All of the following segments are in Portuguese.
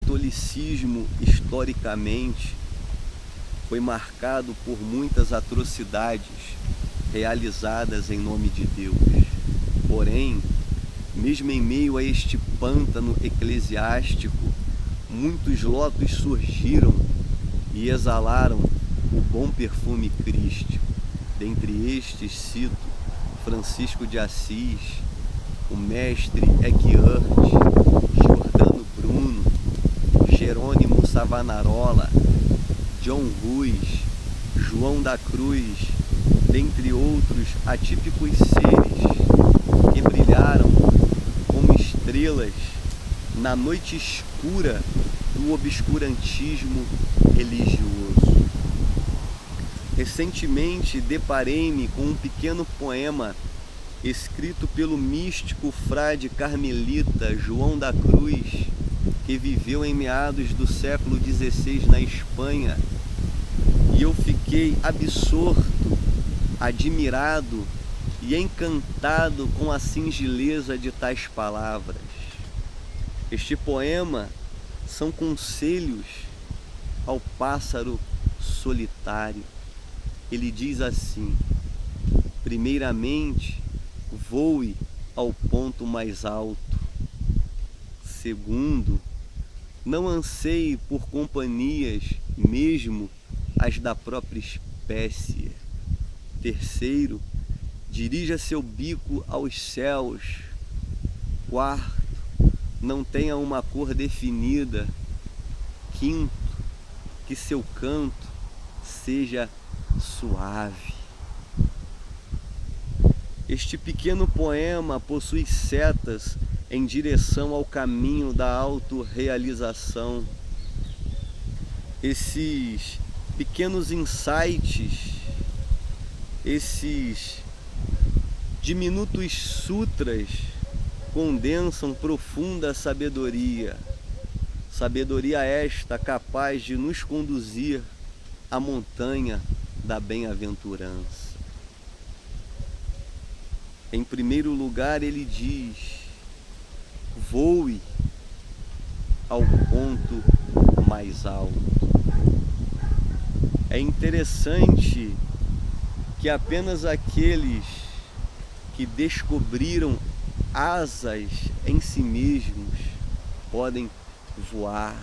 catolicismo, historicamente, foi marcado por muitas atrocidades realizadas em nome de Deus. Porém, mesmo em meio a este pântano eclesiástico, muitos lotos surgiram e exalaram o bom perfume crístico. Dentre estes cito Francisco de Assis, o mestre Eckhart, Giordano Bruno, Jerônimo Savonarola, John Hus, João da Cruz, dentre outros atípicos seres que brilharam como estrelas na noite escura do obscurantismo religioso. Recentemente deparei-me com um pequeno poema escrito pelo místico frade carmelita João da Cruz, que viveu em meados do século XVI na Espanha, e eu fiquei absorto, admirado e encantado com a singeleza de tais palavras. Este poema são conselhos ao pássaro solitário. Ele diz assim: primeiramente, voe ao ponto mais alto. Segundo, não anseie por companhias, mesmo as da própria espécie. Terceiro, dirija seu bico aos céus. Quarto, não tenha uma cor definida. Quinto, que seu canto seja suave. Este pequeno poema possui setas em direção ao caminho da autorrealização. Esses pequenos insights, esses diminutos sutras condensam profunda sabedoria. Sabedoria esta capaz de nos conduzir à montanha da bem-aventurança. Em primeiro lugar, ele diz: voe ao ponto mais alto. É interessante que apenas aqueles que descobriram asas em si mesmos podem voar.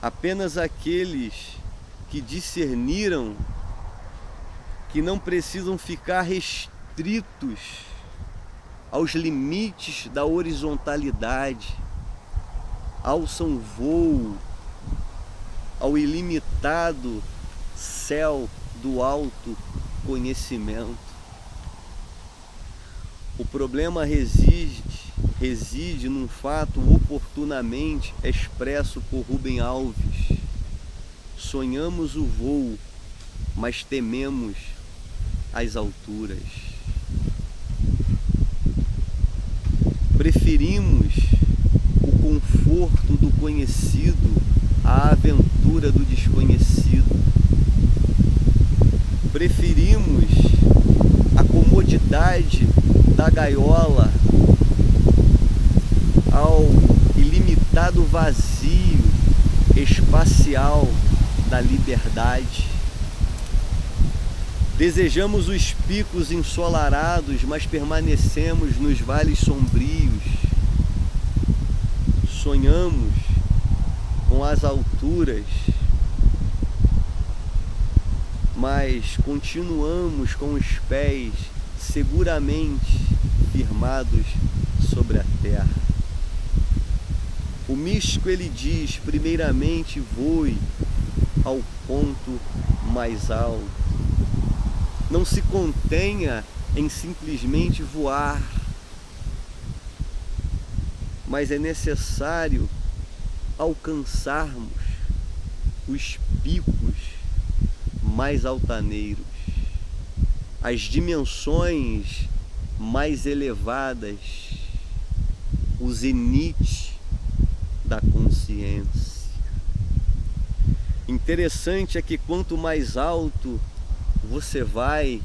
Apenas aqueles que discerniram que não precisam ficar restritos aos limites da horizontalidade, alçam voo ao ilimitado céu do autoconhecimento. O problema reside num fato oportunamente expresso por Rubem Alves. Sonhamos o voo, mas tememos as alturas. Preferimos o conforto do conhecido à aventura do desconhecido. Preferimos a comodidade da gaiola ao ilimitado vazio espacial da liberdade. Desejamos os picos ensolarados, mas permanecemos nos vales sombrios. Sonhamos com as alturas, mas continuamos com os pés seguramente firmados sobre a terra. O místico, ele diz: primeiramente voe ao ponto mais alto. Não se contenha em simplesmente voar, mas é necessário alcançarmos os picos mais altaneiros, as dimensões mais elevadas, o zenite da consciência. Interessante é que quanto mais alto você vai,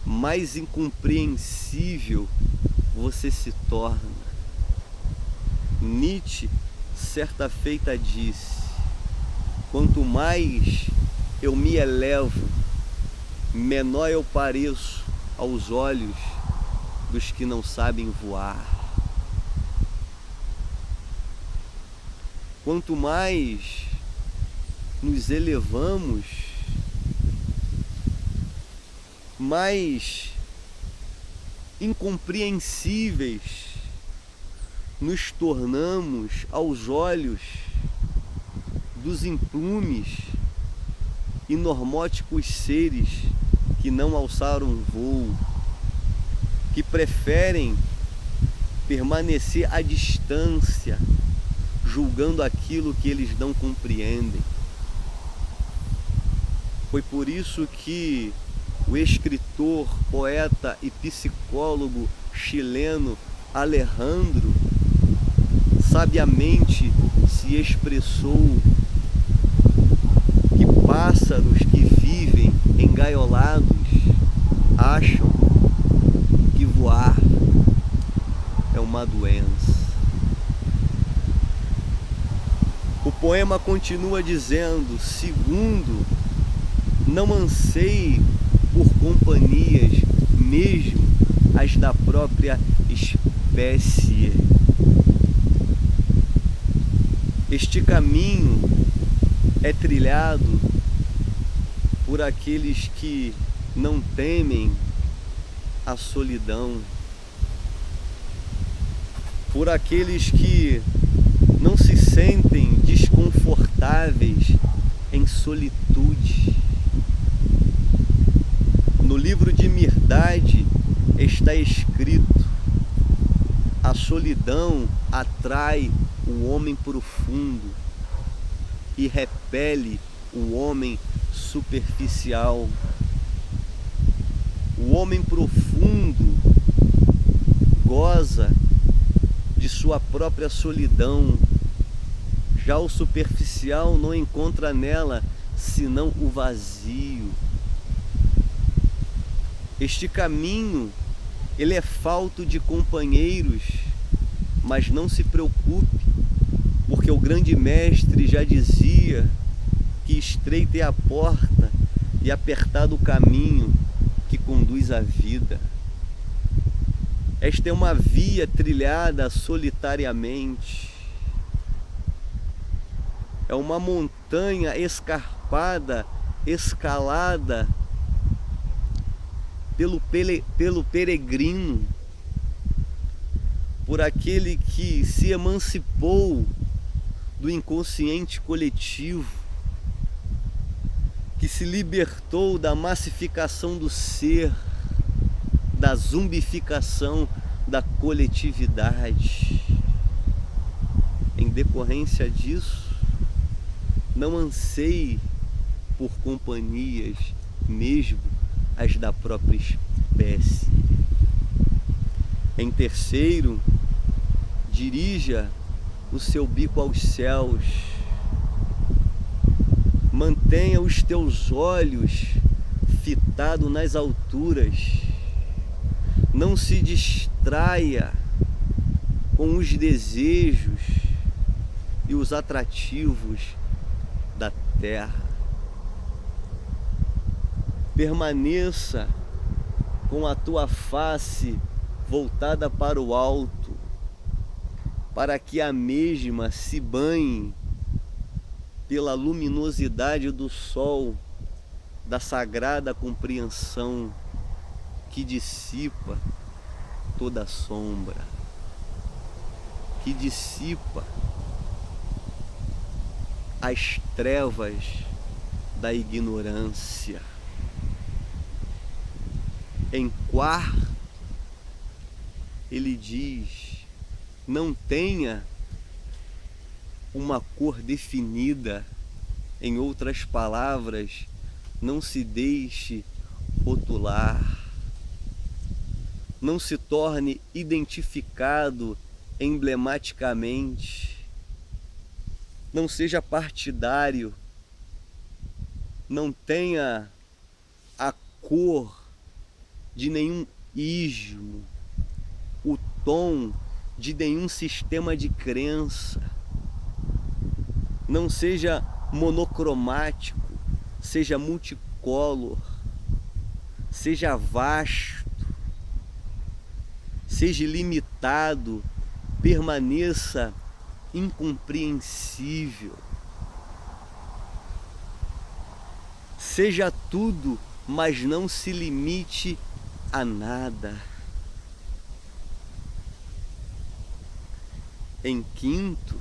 mais incompreensível você se torna. Nietzsche, certa feita, disse: quanto mais eu me elevo, menor eu pareço aos olhos dos que não sabem voar. Quanto mais nos elevamos, mais incompreensíveis nos tornamos aos olhos dos implumes e normóticos seres que não alçaram voo, que preferem permanecer à distância, julgando aquilo que eles não compreendem. Foi por isso que o escritor, poeta e psicólogo chileno Alejandro sabiamente se expressou que pássaros que vivem engaiolados acham que voar é uma doença. O poema continua dizendo: segundo, não anseie por companhias, mesmo as da própria espécie. Este caminho é trilhado por aqueles que não temem a solidão, por aqueles que não se sentem desconfortáveis em solitude. No livro de Mirdade está escrito: a solidão atrai o homem profundo e repele o homem superficial. O homem profundo goza de sua própria solidão, já o superficial não encontra nela senão o vazio. Este caminho, ele é falto de companheiros, mas não se preocupe, porque o grande mestre já dizia que estreita é a porta e apertado o caminho que conduz à vida. Esta é uma via trilhada solitariamente. É uma montanha escarpada, escalada pelo peregrino, por aquele que se emancipou do inconsciente coletivo, que se libertou da massificação do ser, da zumbificação da coletividade. Em decorrência disso, não anseie por companhias, mesmo as da própria espécie. Em terceiro, dirija o seu bico aos céus. Mantenha os teus olhos fitados nas alturas. Não se distraia com os desejos e os atrativos da terra. Permaneça com a tua face voltada para o alto, para que a mesma se banhe pela luminosidade do sol, da sagrada compreensão que dissipa toda sombra, que dissipa as trevas da ignorância. Em quarto, ele diz: não tenha uma cor definida. Em outras palavras, não se deixe rotular. Não se torne identificado emblematicamente. Não seja partidário. Não tenha a cor de nenhum ismo, o tom de nenhum sistema de crença. Não seja monocromático, seja multicolor, seja vasto, seja ilimitado, permaneça incompreensível. Seja tudo, mas não se limite a nada. Em quinto,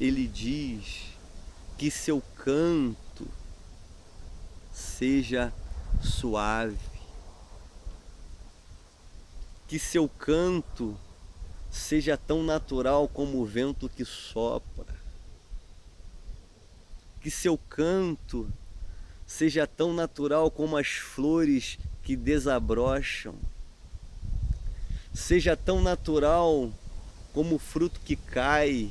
ele diz que seu canto seja suave, que seu canto seja tão natural como o vento que sopra, que seu canto seja tão natural como as flores que desabrocham, seja tão natural como o fruto que cai,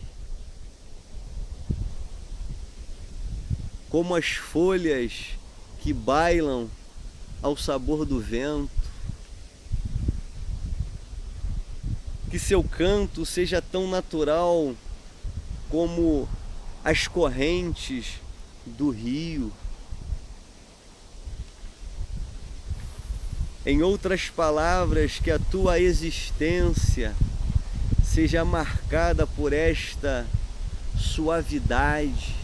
como as folhas que bailam ao sabor do vento. Que seu canto seja tão natural como as correntes do rio. Em outras palavras, que a tua existência seja marcada por esta suavidade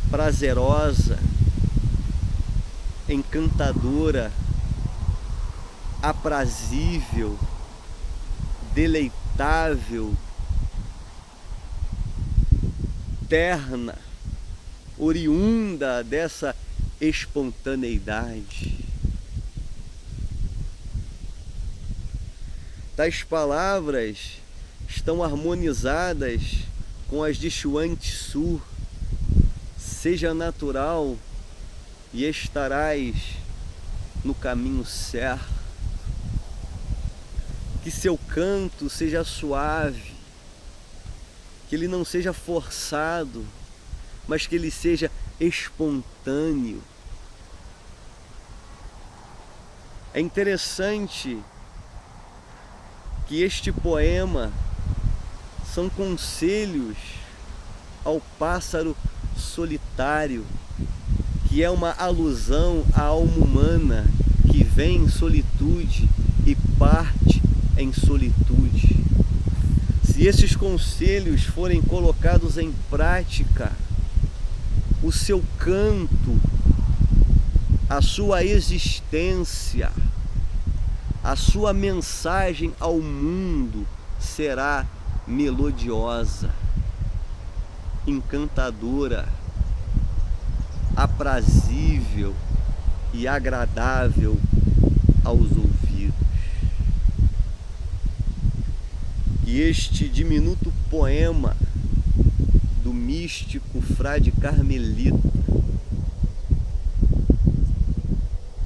prazerosa, encantadora, aprazível, deleitável, terna, oriunda dessa espontaneidade. Tais palavras estão harmonizadas com as de Chuang Tzu. Seja natural e estarás no caminho certo. Que seu canto seja suave, que ele não seja forçado, mas que ele seja espontâneo. É interessante que este poema são conselhos ao pássaro solitário, que é uma alusão à alma humana que vem em solitude e parte em solitude. Se esses conselhos forem colocados em prática, o seu canto, a sua existência, a sua mensagem ao mundo será melodiosa, encantadora, aprazível e agradável aos ouvidos. E este diminuto poema do místico frade carmelita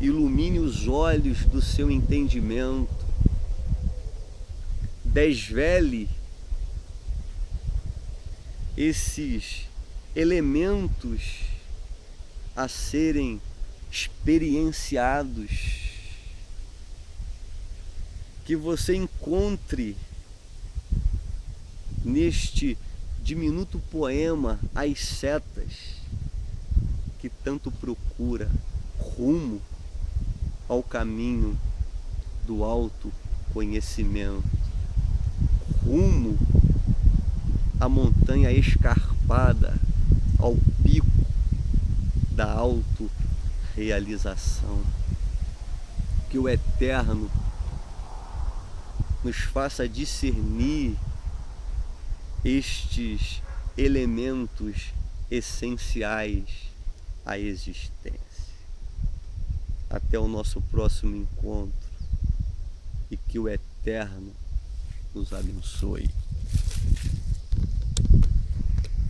ilumine os olhos do seu entendimento, desvele esses elementos a serem experienciados, que você encontre neste diminuto poema as setas que tanto procura rumo ao caminho do autoconhecimento, rumo à montanha escarpada, ao pico da autorrealização. Que o Eterno nos faça discernir estes elementos essenciais à existência. Até o nosso próximo encontro e que o Eterno nos abençoe.